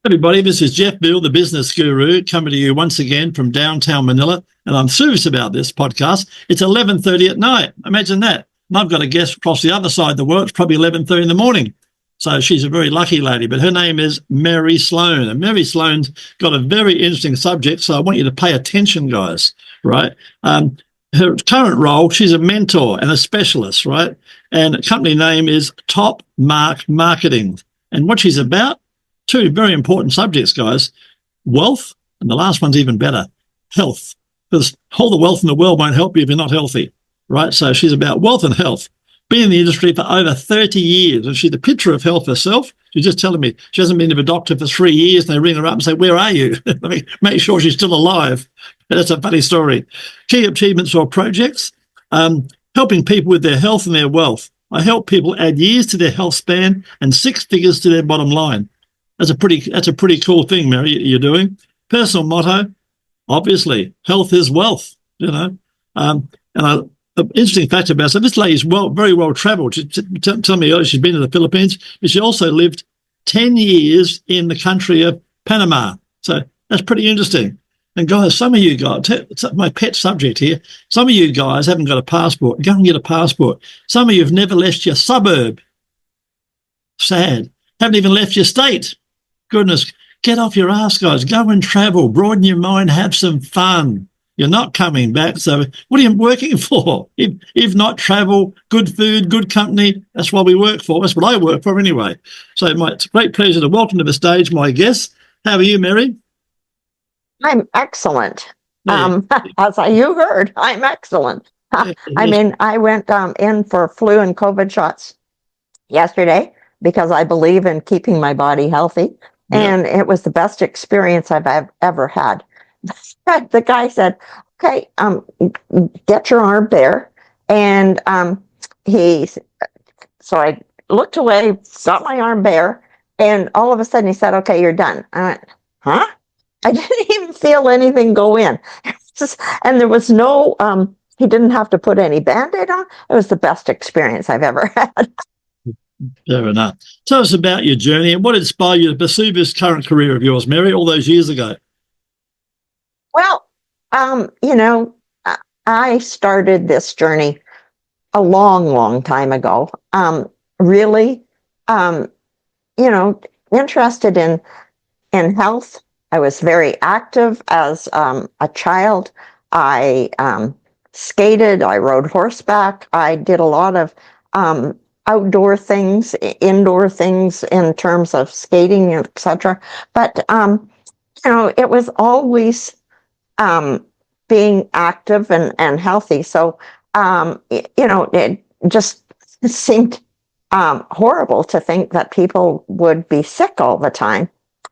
Everybody, this is Jeff Veale, the business guru, coming to you once again from downtown Manila, and I'm serious about this podcast. It's 11:30 at night. Imagine that. And I've got a guest across the other side of the world. It's probably 11:30 in the morning. So she's a very lucky lady, but her name is Mary Sloane. And Mary Sloane's got a very interesting subject, so I want you to pay attention, guys, right? Her current role, she's a mentor and a specialist, right? And the company name is TopMark Marketing. And what she's about, two very important subjects, guys: wealth, and the last one's even better, health. Because all the wealth in the world won't help you if you're not healthy, right? So she's about wealth and health. Been in the industry for over 30 years, and she's the picture of health herself. She's just telling me she hasn't been to a doctor for 3 years, and they ring her up and say, "Where are you?" Let me make sure she's still alive. That's a funny story. Key achievements or projects: helping people with their health and their wealth. I help people add years to their health span and 6 figures to their bottom line. That's a pretty cool thing, Mary, you're doing. Personal motto, obviously, health is wealth, you know. The interesting fact about her, this lady's very well travelled. She told me earlier she's been to the Philippines, but she also lived 10 years in the country of Panama. So that's pretty interesting. And guys, some of you guys, my pet subject here, some of you guys haven't got a passport. Go and get a passport. Some of you have never left your suburb. Sad. Haven't even left your state. Goodness, get off your ass, guys. Go and travel, broaden your mind, have some fun. You're not coming back, so what are you working for? If not travel, good food, good company, that's what we work for. That's what I work for anyway. So it's a great pleasure to welcome to the stage my guest. How are you, Mary? I'm excellent. You heard, I'm excellent. I went in for flu and COVID shots yesterday because I believe in keeping my body healthy. And it was the best experience I've ever had. The guy said, "Okay, get your arm there." And so I looked away, got my arm bare, and all of a sudden he said, "Okay, you're done." I went, "Huh?" I didn't even feel anything go in. And there was no, he didn't have to put any Band-Aid on. It was the best experience I've ever had. Fair enough. Tell us about your journey and what inspired you to pursue this current career of yours, Mary, all those years ago. Well, I started this journey a long, long time ago. Really, interested in health. I was very active as a child. I skated, I rode horseback. I did a lot of outdoor things, indoor things in terms of skating, etc. But, it was always being active and healthy. So, it just seemed horrible to think that people would be sick all the time.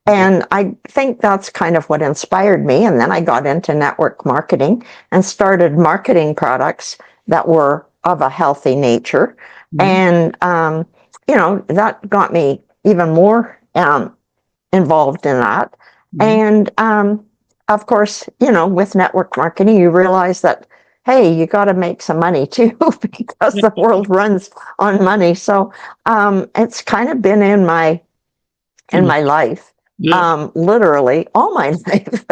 And I think that's kind of what inspired me. And then I got into network marketing and started marketing products that were of a healthy nature. And, that got me even more involved in that. And, of course, with network marketing, you realize that, hey, you got to make some money too, because the world runs on money. So it's kind of been in my life, literally all my life.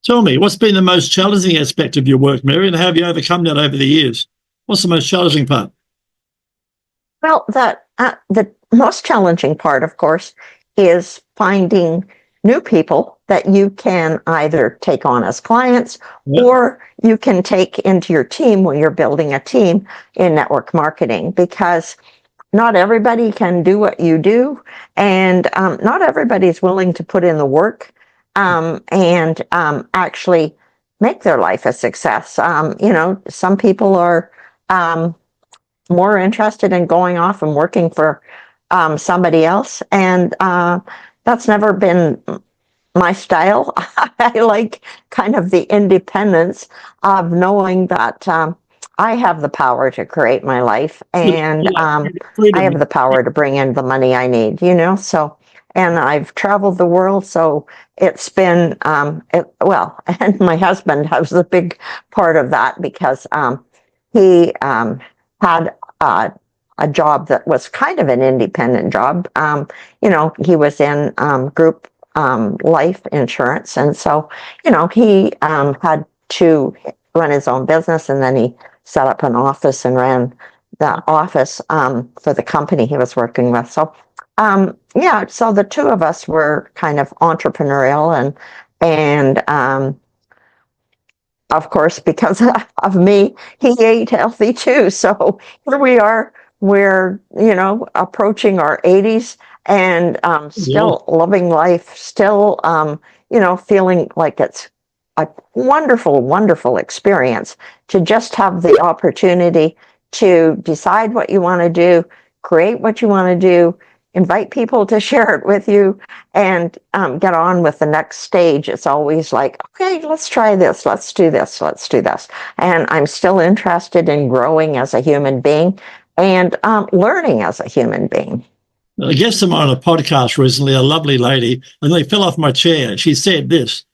Tell me, what's been the most challenging aspect of your work, Mary, and how have you overcome that over the years? What's the most challenging part? Well, the most challenging part, of course, is finding new people that you can either take on as clients or you can take into your team when you're building a team in network marketing, because not everybody can do what you do, and not everybody's willing to put in the work and actually make their life a success. Some people are more interested in going off and working for somebody else, and that's never been my style. I like kind of the independence of knowing that I have the power to create my life, and I have the power to bring in the money I need, so, and I've traveled the world, so it's been, and my husband was a big part of that, because he had a job that was kind of an independent job. He was in group life insurance. And so, he had to run his own business, and then he set up an office and ran the office for the company he was working with. So, so the two of us were kind of entrepreneurial, and of course, because of me, he ate healthy too. So here we are, we're, approaching our 80s and still loving life, still, feeling like it's a wonderful, wonderful experience to just have the opportunity to decide what you want to do, create what you want to do, invite people to share it with you, and get on with the next stage. It's always like, okay, let's try this, let's do this, let's do this. And I'm still interested in growing as a human being and learning as a human being. I guessed them on a podcast recently, a lovely lady, and they fell off my chair. She said this: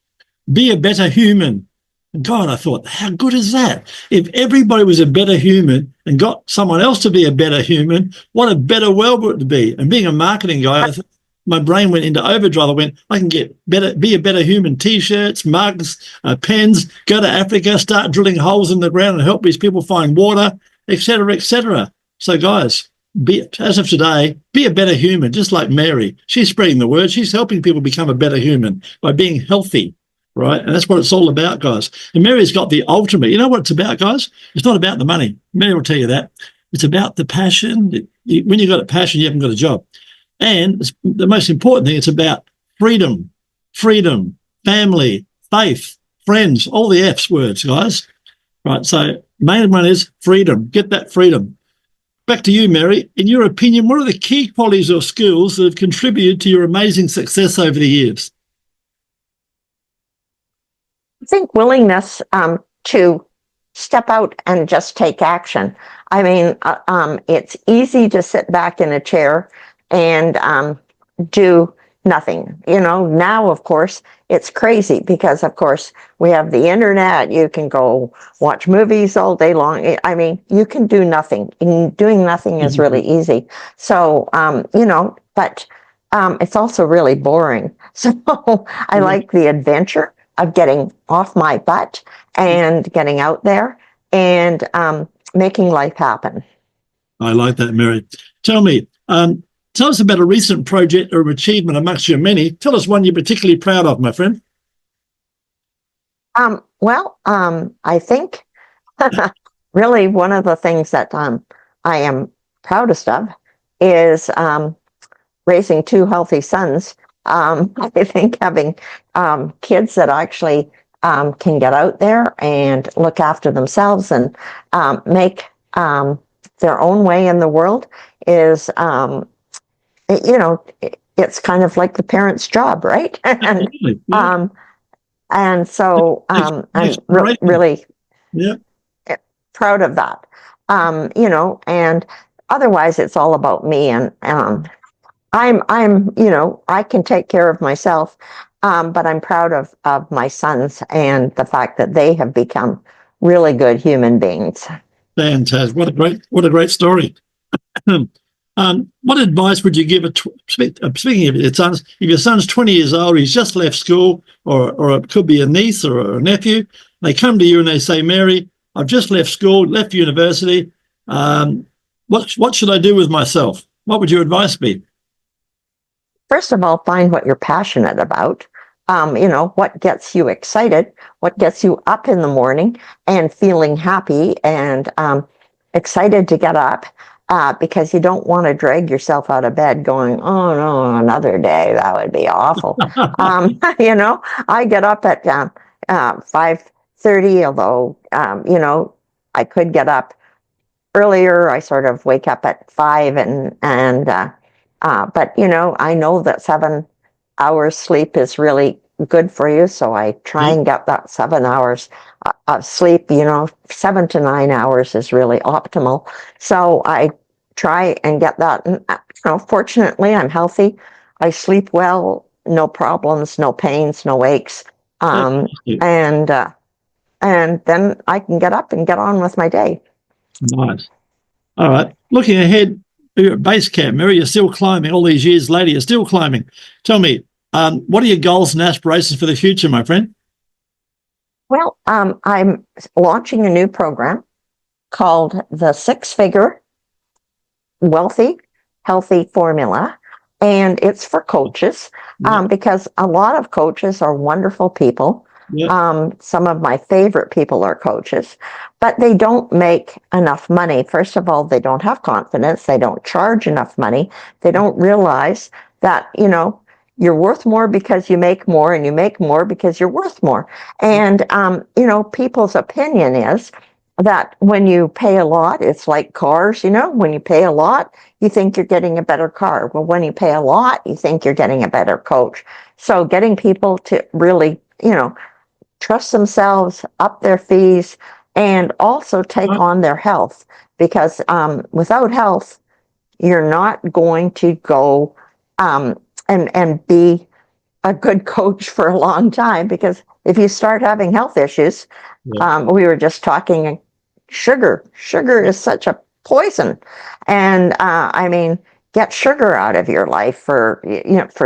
be a better human. God, I thought, how good is that? If everybody was a better human and got someone else to be a better human, what a better world would it be? And being a marketing guy, my brain went into overdrive. I went, I can get better, be a better human T-shirts, mugs, pens, go to Africa, start drilling holes in the ground and help these people find water, etc., etc. So guys, as of today, be a better human, just like Mary. She's spreading the word. She's helping people become a better human by being healthy. Right. And that's what it's all about, guys. And Mary's got the ultimate. You know what it's about, guys? It's not about the money. Mary will tell you that. It's about the passion. When you've got a passion, you haven't got a job. And it's the most important thing, it's about freedom, family, faith, friends, all the F's words, guys. Right. So main one is freedom. Get that freedom. Back to you, Mary. In your opinion, what are the key qualities or skills that have contributed to your amazing success over the years? I think willingness to step out and just take action. I mean, it's easy to sit back in a chair and do nothing. Now, of course, it's crazy because, of course, we have the internet. You can go watch movies all day long. I mean, you can do nothing. And doing nothing is really easy. So, but it's also really boring. So I like the adventure of getting off my butt and getting out there and making life happen. I like that, Mary. Tell me, tell us about a recent project or achievement amongst your many. Tell us one you're particularly proud of, my friend. I think really one of the things that I am proudest of is raising two healthy sons. I think having kids that actually can get out there and look after themselves and make their own way in the world is, it's kind of like the parent's job, right? And so I'm really proud of that. And otherwise it's all about me, and I can take care of myself, but I'm proud of my sons and the fact that they have become really good human beings. Fantastic. What a great story. What advice would you give, speaking of your sons, if your son's 20 years old, he's just left school, or it could be a niece or a nephew, they come to you and they say, Mary, I've just left school, left university. What should I do with myself? What would your advice be? First of all, find what you're passionate about. What gets you excited, what gets you up in the morning and feeling happy and excited to get up, because you don't want to drag yourself out of bed going, oh no, another day, that would be awful. I get up at 5:30, although, I could get up earlier. I sort of wake up at 5 but I know that 7 hours sleep is really good for you. So I try and get that 7 hours of sleep. 7 to 9 hours is really optimal. So I try and get that. And, fortunately, I'm healthy. I sleep well, no problems, no pains, no aches. And then I can get up and get on with my day. Nice. All right. Looking ahead, you're at base camp, Mary. You're still climbing all these years later. You're still climbing. Tell me, what are your goals and aspirations for the future, my friend? Well, I'm launching a new program called the Six-Figure Wealthy Healthy Formula, and it's for coaches, because a lot of coaches are wonderful people. Some of my favorite people are coaches, but they don't make enough money. First of all, they don't have confidence. They don't charge enough money. They don't realize that, you're worth more because you make more, and you make more because you're worth more. And, people's opinion is that when you pay a lot, it's like cars, when you pay a lot, you think you're getting a better car. Well, when you pay a lot, you think you're getting a better coach. So getting people to really, trust themselves, up their fees, and also take on their health, because without health, you're not going to go and be a good coach for a long time. Because if you start having health issues, we were just talking sugar is such a poison, and get sugar out of your life for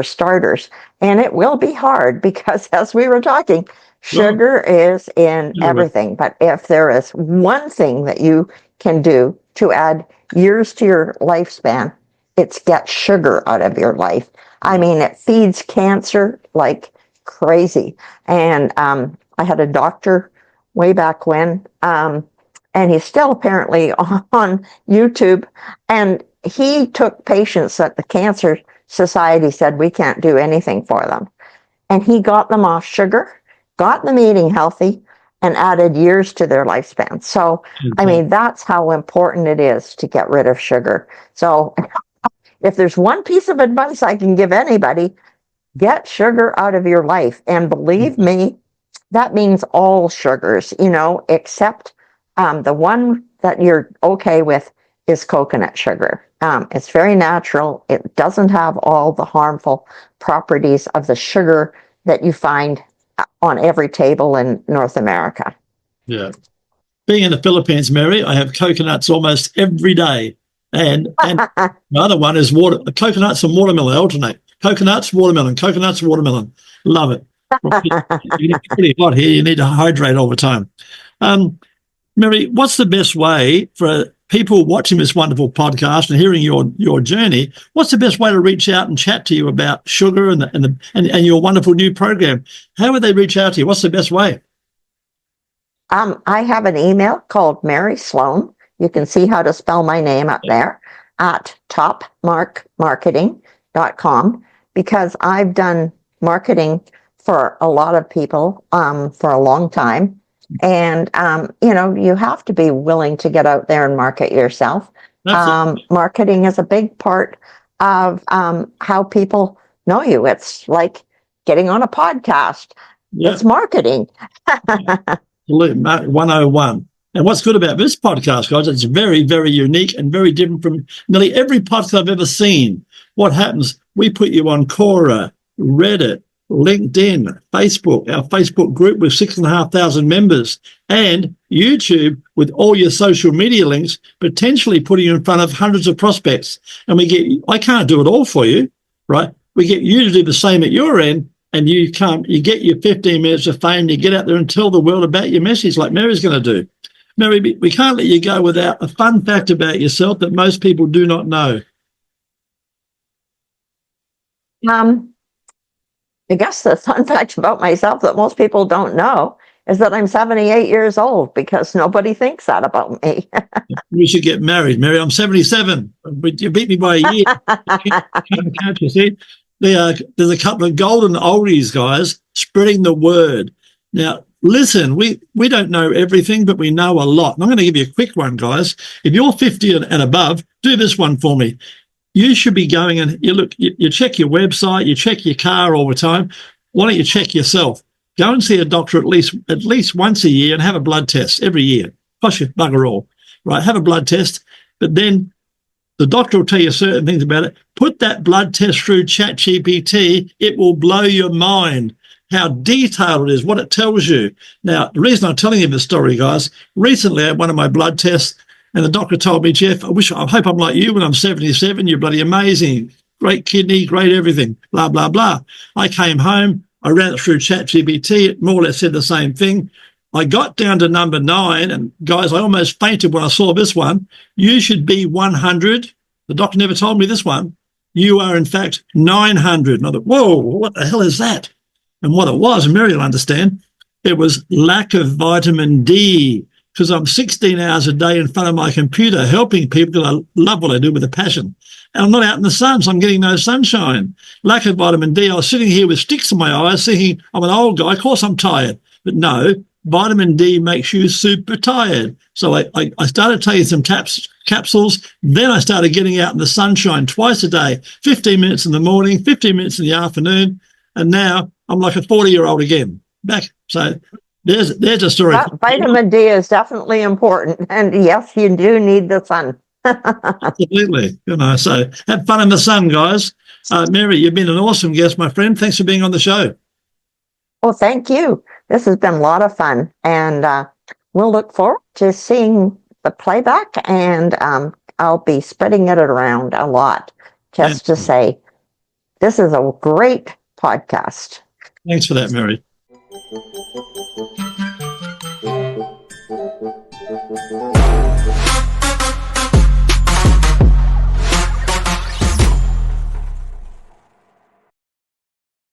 starters. And it will be hard, because as we were talking, sugar is in everything. But if there is one thing that you can do to add years to your lifespan, it's get sugar out of your life. It feeds cancer like crazy. And I had a doctor way back when, and he's still apparently on YouTube, and he took patients that the Cancer Society said we can't do anything for them. And he got them off sugar, got them eating healthy, and added years to their lifespan. So, that's how important it is to get rid of sugar. So if there's one piece of advice I can give anybody, get sugar out of your life. And believe me, that means all sugars, except the one that you're okay with is coconut sugar. It's very natural. It doesn't have all the harmful properties of the sugar that you find on every table in North America. Yeah. Being in the Philippines, Mary, I have coconuts almost every day. And the other one is coconuts and watermelon alternate. Coconuts, watermelon. Love it. It's pretty hot here. You need to hydrate all the time. Mary, what's the best way for people watching this wonderful podcast and hearing your journey? What's the best way to reach out and chat to you about sugar and your wonderful new program? How would they reach out to you? What's the best way? I have an email called Mary Sloane. You can see how to spell my name up there, at TopMarkMarketing.com, because I've done marketing for a lot of people for a long time. And, you have to be willing to get out there and market yourself. Marketing is a big part of how people know you. It's like getting on a podcast. Yep. It's marketing. 101. And what's good about this podcast, guys, it's very, very unique and very different from nearly every podcast I've ever seen. What happens? We put you on Quora, Reddit, LinkedIn, Facebook, our Facebook group with 6,500 members, and YouTube with all your social media links, potentially putting you in front of hundreds of prospects. And I can't do it all for you, right? We get you to do the same at your end, and you get your 15 minutes of fame, you get out there and tell the world about your message like Mary's going to do. Mary, we can't let you go without a fun fact about yourself that most people do not know. I guess the fun fact about myself that most people don't know is that I'm 78 years old, because nobody thinks that about me. We should get married, Mary. I'm 77. You beat me by a year. Can't you see? There's a couple of golden oldies, guys, spreading the word. Now, listen, we don't know everything, but we know a lot. And I'm going to give you a quick one, guys. If you're 50 and above, do this one for me. You should be going and you check your website, you check your car all the time. Why don't you check yourself? Go and see a doctor at least once a year and have a blood test every year. Cost you bugger all, right? Have a blood test, but then the doctor will tell you certain things about it. Put that blood test through ChatGPT. It will blow your mind how detailed it is, what it tells you. Now, the reason I'm telling you this story, guys, recently I had one of my blood tests, And the doctor told me, Jeff, I hope I'm like you when I'm 77. You're bloody amazing. Great kidney, great everything, blah, blah, blah. I came home. I ran it through ChatGPT. It more or less said the same thing. I got down to number 9, and guys, I almost fainted when I saw this one. You should be 100. The doctor never told me this one. You are, in fact, 900. And I thought, whoa, what the hell is that? And what it was, and Mary will understand, it was lack of vitamin D, because I'm 16 hours a day in front of my computer helping people because I love what I do with a passion. And I'm not out in the sun, so I'm getting no sunshine. Lack of vitamin D. I was sitting here with sticks in my eyes thinking I'm an old guy. Of course I'm tired. But no, vitamin D makes you super tired. So I started taking some capsules. Then I started getting out in the sunshine twice a day, 15 minutes in the morning, 15 minutes in the afternoon. And now I'm like a 40-year-old again. Back. So there's a story. Vitamin D is definitely important. And yes, you do need the sun. Absolutely. So have fun in the sun, guys. Mary, you've been an awesome guest, my friend. Thanks for being on the show. Well, thank you. This has been a lot of fun. And we'll look forward to seeing the playback. And I'll be spreading it around a lot just to say, this is a great podcast. Thanks for that, Mary.